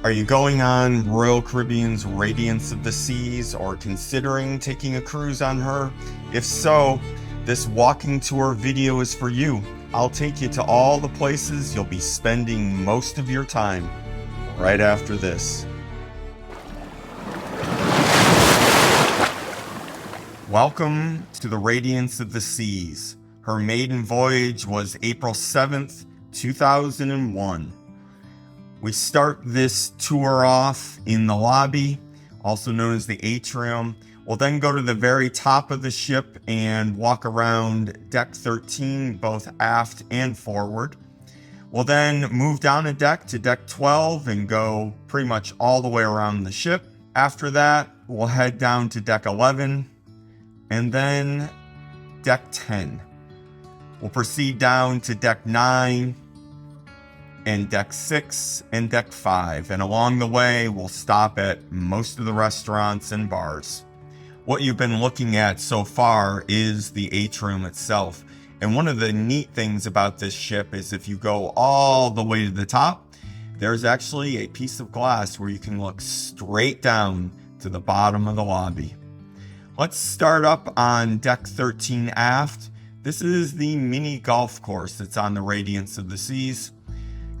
Are you going on Royal Caribbean's Radiance of the Seas or considering taking a cruise on her? If so, this walking tour video is for you. I'll take you to all the places you'll be spending most of your time right after this. Welcome to the Radiance of the Seas. Her maiden voyage was April 7th, 2001. We start this tour off in the lobby, also known as the atrium. We'll then go to the very top of the ship and walk around deck 13, both aft and forward. We'll then move down a deck to deck 12 and go pretty much all the way around the ship. After that, we'll head down to deck 11 and then deck 10. We'll proceed down to deck 9 and deck 6 and deck 5, and along the way we'll stop at most of the restaurants and bars. What you've been looking at so far is the atrium itself, and one of the neat things about this ship is if you go all the way to the top, there's actually a piece of glass where you can look straight down to the bottom of the lobby. Let's start up on deck 13 aft. This is the mini golf course that's on the Radiance of the Seas.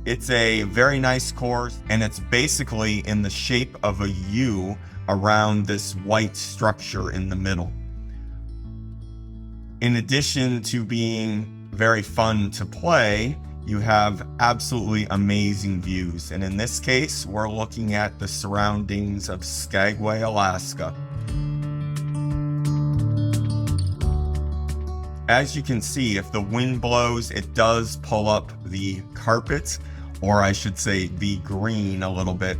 It's a very nice course, and it's basically in the shape of a U around this white structure in the middle. In addition to being very fun to play, you have absolutely amazing views. And in this case, we're looking at the surroundings of Skagway, Alaska. As you can see, if the wind blows, it does pull up the carpet, or I should say the green a little bit.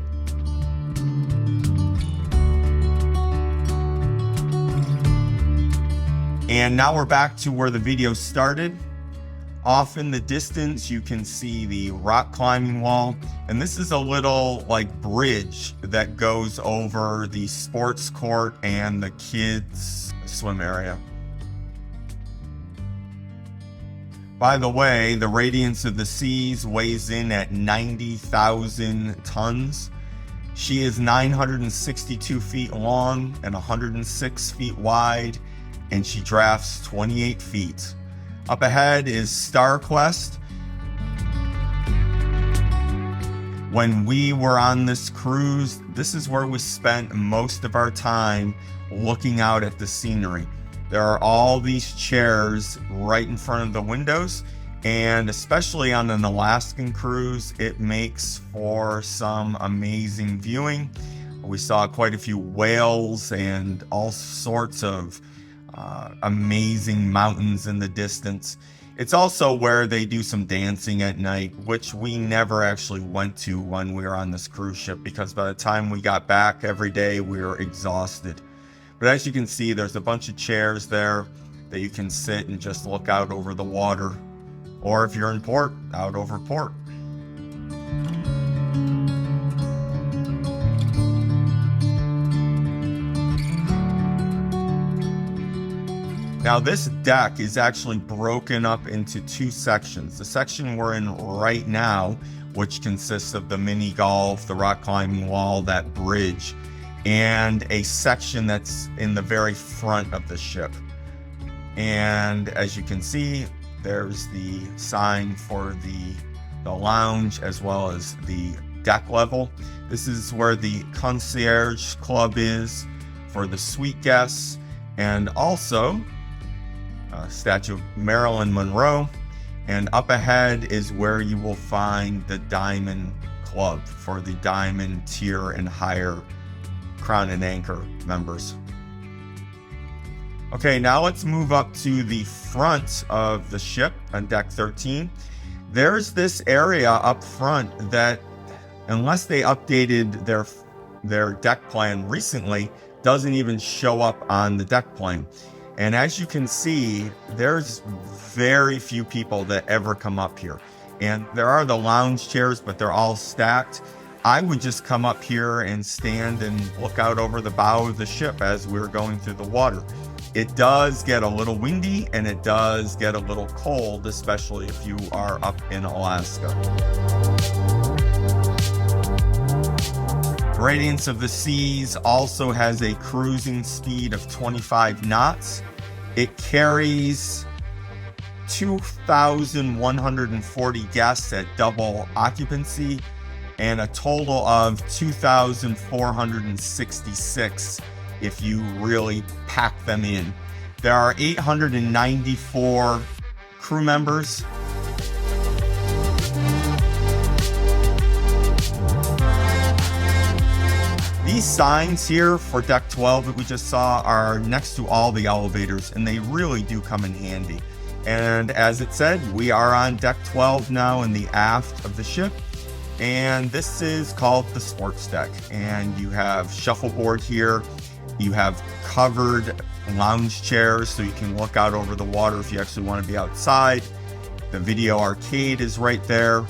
And now we're back to where the video started. Off in the distance, you can see the rock climbing wall. And this is a little bridge that goes over the sports court and the kids' swim area. By the way, the Radiance of the Seas weighs in at 90,000 tons. She is 962 feet long and 106 feet wide, and she drafts 28 feet. Up ahead is StarQuest. When we were on this cruise, this is where we spent most of our time looking out at the scenery. There are all these chairs right in front of the windows, and especially on an Alaskan cruise, it makes for some amazing viewing. We saw quite a few whales and all sorts of amazing mountains in the distance. It's also where they do some dancing at night, which we never actually went to when we were on this cruise ship, because by the time we got back every day, we were exhausted. But as you can see, there's a bunch of chairs there that you can sit and just look out over the water. Or if you're in port, out over port. Now this deck is actually broken up into two sections. The section we're in right now, which consists of the mini golf, the rock climbing wall, that bridge, and a section that's in the very front of the ship. And as you can see, there's the sign for the lounge as well as the deck level. This is where the concierge club is for the suite guests, and also a statue of Marilyn Monroe. And up ahead is where you will find the Diamond Club for the Diamond tier and higher Crown and Anchor members. Okay, now let's move up to the front of the ship on deck 13. There's this area up front that, unless they updated their deck plan recently, doesn't even show up on the deck plan. And as you can see, there's very few people that ever come up here. And there are the lounge chairs, but they're all stacked. I would just come up here and stand and look out over the bow of the ship as we're going through the water. It does get a little windy and it does get a little cold, especially if you are up in Alaska. Radiance of the Seas also has a cruising speed of 25 knots. It carries 2,140 guests at double occupancy and a total of 2,466 if you really pack them in. There are 894 crew members. These signs here for deck 12 that we just saw are next to all the elevators, and they really do come in handy. And as it said, we are on deck 12 now in the aft of the ship, and this is called the sports deck. And you have shuffleboard here, you have covered lounge chairs so you can look out over the water if you actually want to be outside. The video arcade is right there,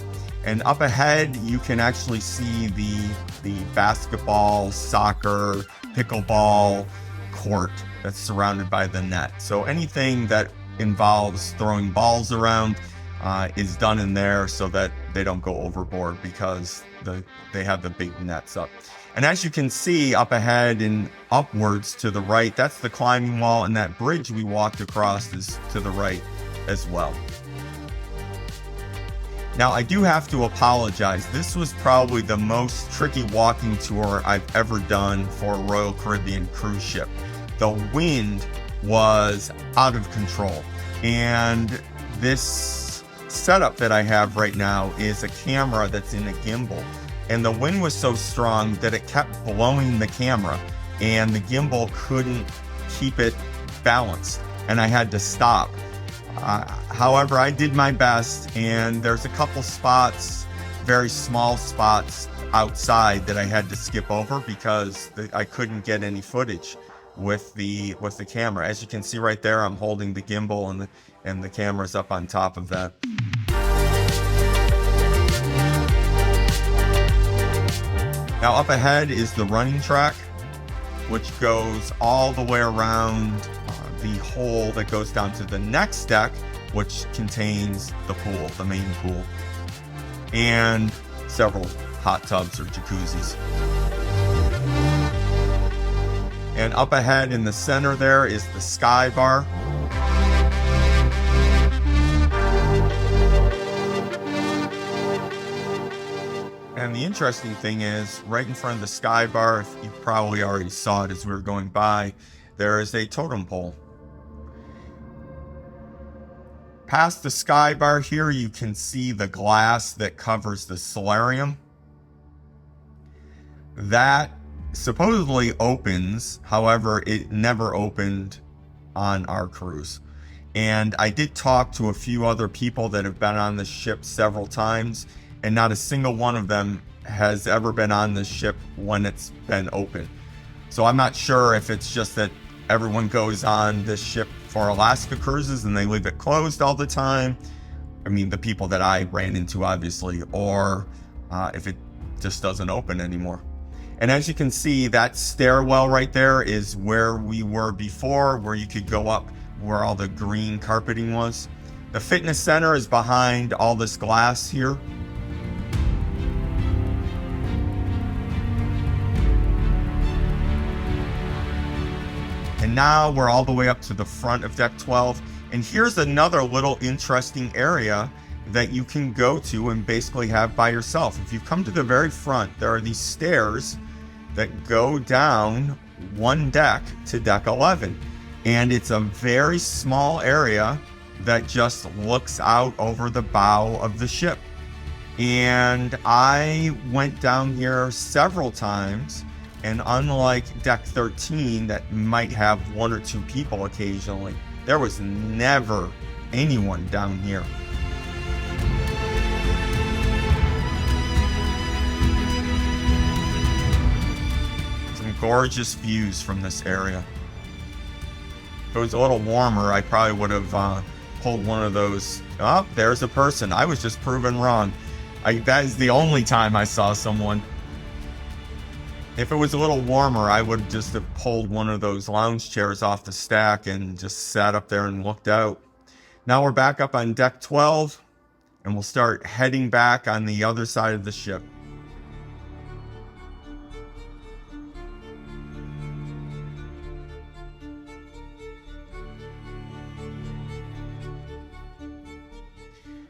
and up ahead you can actually see the basketball, soccer, pickleball court that's surrounded by the net. So anything that involves throwing balls around is done in there so that they don't go overboard because they have the big nets up. And as you can see up ahead and upwards to the right, that's the climbing wall, and that bridge we walked across is to the right as well. Now, I do have to apologize. This was probably the most tricky walking tour I've ever done for a Royal Caribbean cruise ship. The wind was out of control, and this setup that I have right now is a camera that's in a gimbal, and the wind was so strong that it kept blowing the camera, and the gimbal couldn't keep it balanced, and I had to stop. However, I did my best, and there's a couple spots, very small spots outside that I had to skip over because I couldn't get any footage with the camera. As you can see right there, I'm holding the gimbal and the camera's up on top of that. Now up ahead is the running track, which goes all the way around the hole that goes down to the next deck, which contains the pool, the main pool, and several hot tubs or jacuzzis. And up ahead in the center there is the sky bar. And the interesting thing is, right in front of the sky bar, if you probably already saw it as we were going by, there is a totem pole. Past the sky bar here, you can see the glass that covers the solarium. That supposedly opens, however, it never opened on our cruise. And I did talk to a few other people that have been on the ship several times, and not a single one of them has ever been on the ship when it's been open. So I'm not sure if it's just that everyone goes on this ship for Alaska cruises and they leave it closed all the time. I mean, the people that I ran into, obviously, or if it just doesn't open anymore. And as you can see, that stairwell right there is where we were before, where you could go up where all the green carpeting was. The fitness center is behind all this glass here. And now we're all the way up to the front of deck 12. And here's another little interesting area that you can go to and basically have by yourself. If you come to the very front, there are these stairs that go down one deck to deck 11. And it's a very small area that just looks out over the bow of the ship. And I went down here several times, and unlike deck 13 that might have one or two people occasionally, there was never anyone down here. Some gorgeous views from this area. If it was a little warmer, I probably would have pulled one of those. Oh, there's a person. I was just proven wrong. That is the only time I saw someone. If it was a little warmer, I would just have pulled one of those lounge chairs off the stack and just sat up there and looked out. Now we're back up on deck 12, and we'll start heading back on the other side of the ship.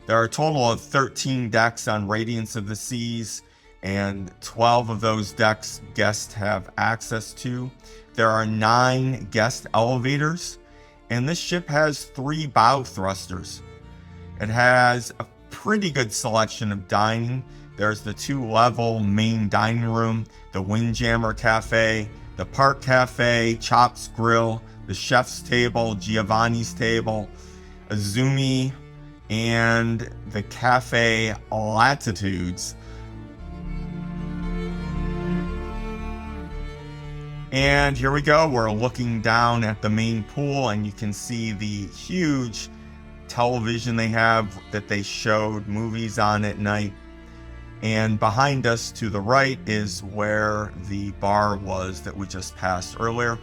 There are a total of 13 decks on Radiance of the Seas, and 12 of those decks guests have access to. There are 9 guest elevators, and this ship has 3 bow thrusters. It has a pretty good selection of dining. There's the 2-level main dining room, the Windjammer Cafe, the Park Cafe, Chops Grill, the Chef's Table, Giovanni's Table, Azumi, and the Cafe Latitudes. And here we go. We're looking down at the main pool, and you can see the huge television they have that they showed movies on at night. And behind us to the right is where the bar was that we just passed earlier.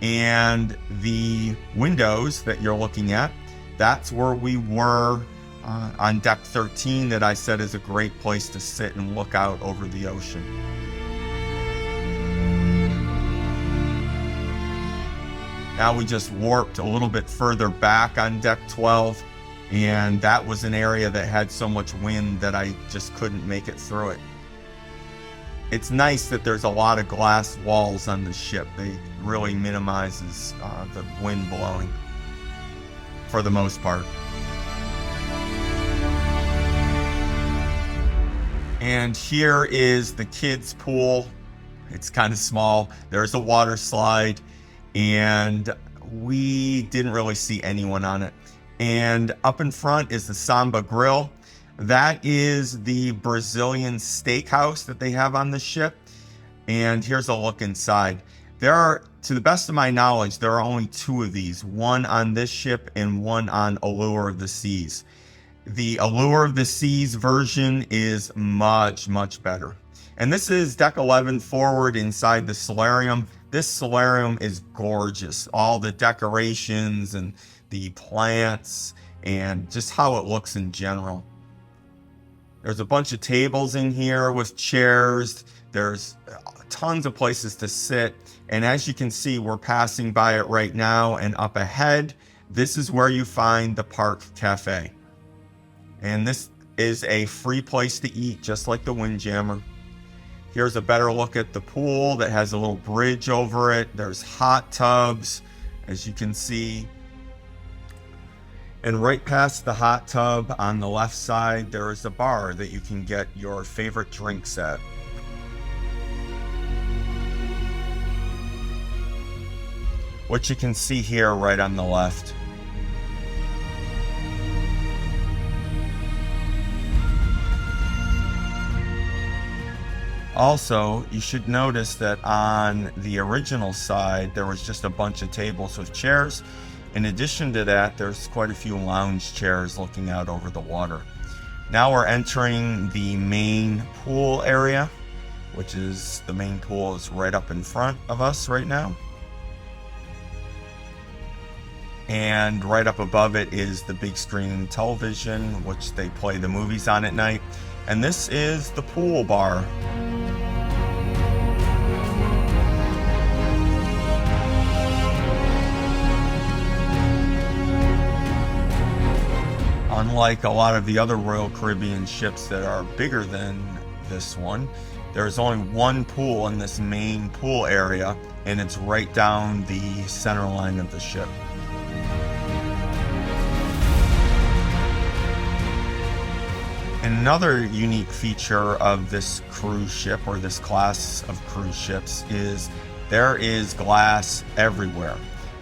And the windows that you're looking at, that's where we were on deck 13 that I said is a great place to sit and look out over the ocean. Now we just warped a little bit further back on deck 12, and that was an area that had so much wind that I just couldn't make it through it. It's nice that there's a lot of glass walls on the ship. They really minimizes the wind blowing for the most part. And here is the kids' pool. It's kind of small. There's a water slide, and we didn't really see anyone on it. And up in front is the Samba Grill. That is the Brazilian steakhouse that they have on the ship. And here's a look inside. There are, to the best of my knowledge, there are only 2 of these, one on this ship and one on Allure of the Seas. The Allure of the Seas version is much, much better. And this is deck 11 forward inside the Solarium. This Solarium is gorgeous. All the decorations and the plants and just how it looks in general. There's a bunch of tables in here with chairs. There's tons of places to sit. And as you can see, we're passing by it right now, and up ahead, this is where you find the Park Cafe. And this is a free place to eat, just like the Windjammer. Here's a better look at the pool that has a little bridge over it. There's hot tubs, as you can see. And right past the hot tub on the left side, there is a bar that you can get your favorite drinks at. What you can see here right on the left. Also, you should notice that on the original side, there was just a bunch of tables with chairs. In addition to that, there's quite a few lounge chairs looking out over the water. Now we're entering the main pool area, which is the main pool is right up in front of us right now. And right up above it is the big screen television, which they play the movies on at night. And this is the pool bar. Unlike a lot of the other Royal Caribbean ships that are bigger than this one, there's only one pool in this main pool area, and it's right down the center line of the ship. And another unique feature of this cruise ship, or this class of cruise ships, is there is glass everywhere.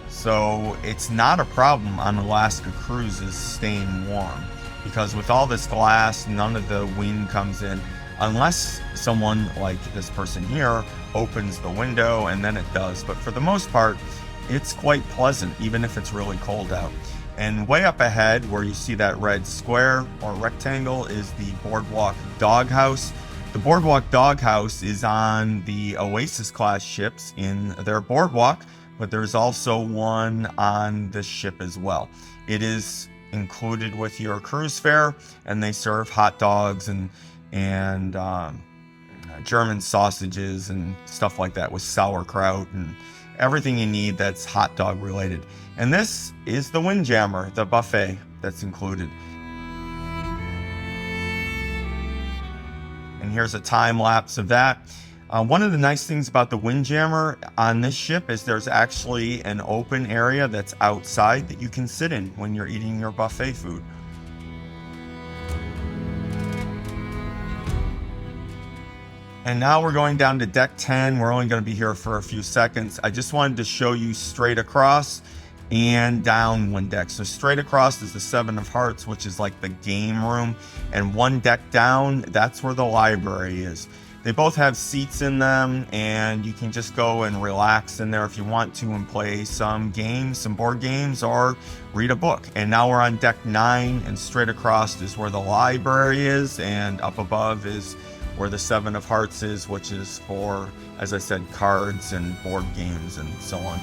So it's not a problem on Alaska cruises staying warm, because with all this glass, none of the wind comes in unless someone like this person here opens the window, and then it does. But for the most part, it's quite pleasant, even if it's really cold out. And way up ahead, where you see that red square or rectangle, is the Boardwalk Doghouse. The Boardwalk Doghouse is on the Oasis-class ships in their Boardwalk, but there's also one on this ship as well. It is included with your cruise fare, and they serve hot dogs and German sausages and stuff like that, with sauerkraut and everything you need that's hot dog related. And this is the Windjammer, the buffet that's included. And here's a time lapse of that. One of the nice things about the Windjammer on this ship is there's actually an open area that's outside that you can sit in when you're eating your buffet food. And now we're going down to deck 10. We're only going to be here for a few seconds. I just wanted to show you straight across and down one deck. So straight across is the Seven of Hearts, which is like the game room. And one deck down, that's where the library is. They both have seats in them, and you can just go and relax in there if you want to and play some games, some board games, or read a book. And now we're on deck 9, and straight across is where the library is, and up above is where the Seven of Hearts is, which is for, as I said, cards and board games and so on.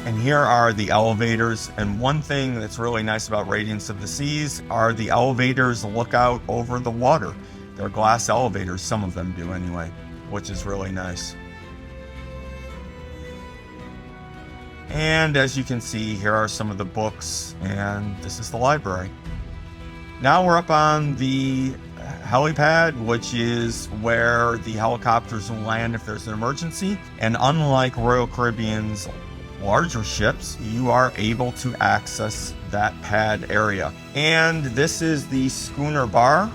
And here are the elevators. And one thing that's really nice about Radiance of the Seas are the elevators look out over the water. They're glass elevators, some of them do anyway, which is really nice. And as you can see, here are some of the books, and this is the library. Now we're up on the helipad, which is where the helicopters will land if there's an emergency. And unlike Royal Caribbean's larger ships, you are able to access that pad area. And this is the schooner bar.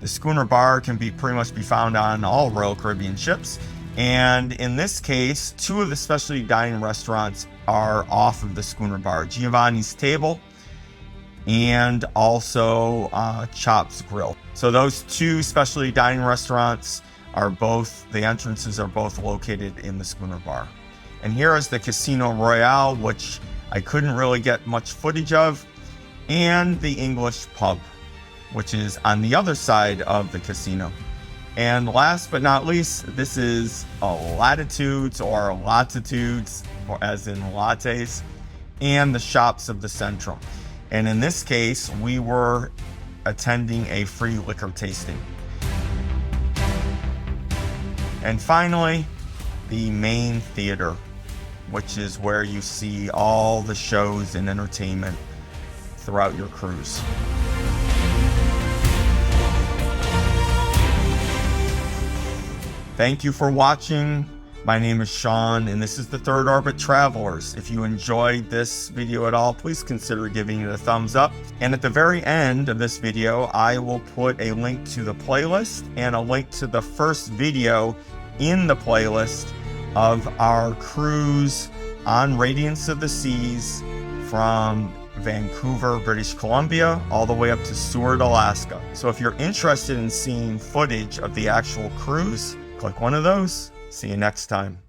The schooner bar can pretty much be found on all Royal Caribbean ships. And in this case, 2 of the specialty dining restaurants are off of the schooner bar: Giovanni's Table and also Chop's Grill. So those 2 specialty dining restaurants are both, the entrances are both located in the schooner bar. And here is the Casino Royale, which I couldn't really get much footage of, and the English pub, which is on the other side of the casino. And last but not least, this is Latitudes or Latitudes, or as in lattes, and the Shops of the Central. And in this case, we were attending a free liquor tasting. And finally, the main theater, which is where you see all the shows and entertainment throughout your cruise. Thank you for watching. My name is Sean, and this is the Third Orbit Travelers. If you enjoyed this video at all, please consider giving it a thumbs up. And at the very end of this video, I will put a link to the playlist and a link to the first video in the playlist of our cruise on Radiance of the Seas from Vancouver, British Columbia, all the way up to Seward, Alaska. So if you're interested in seeing footage of the actual cruise, click one of those. See you next time.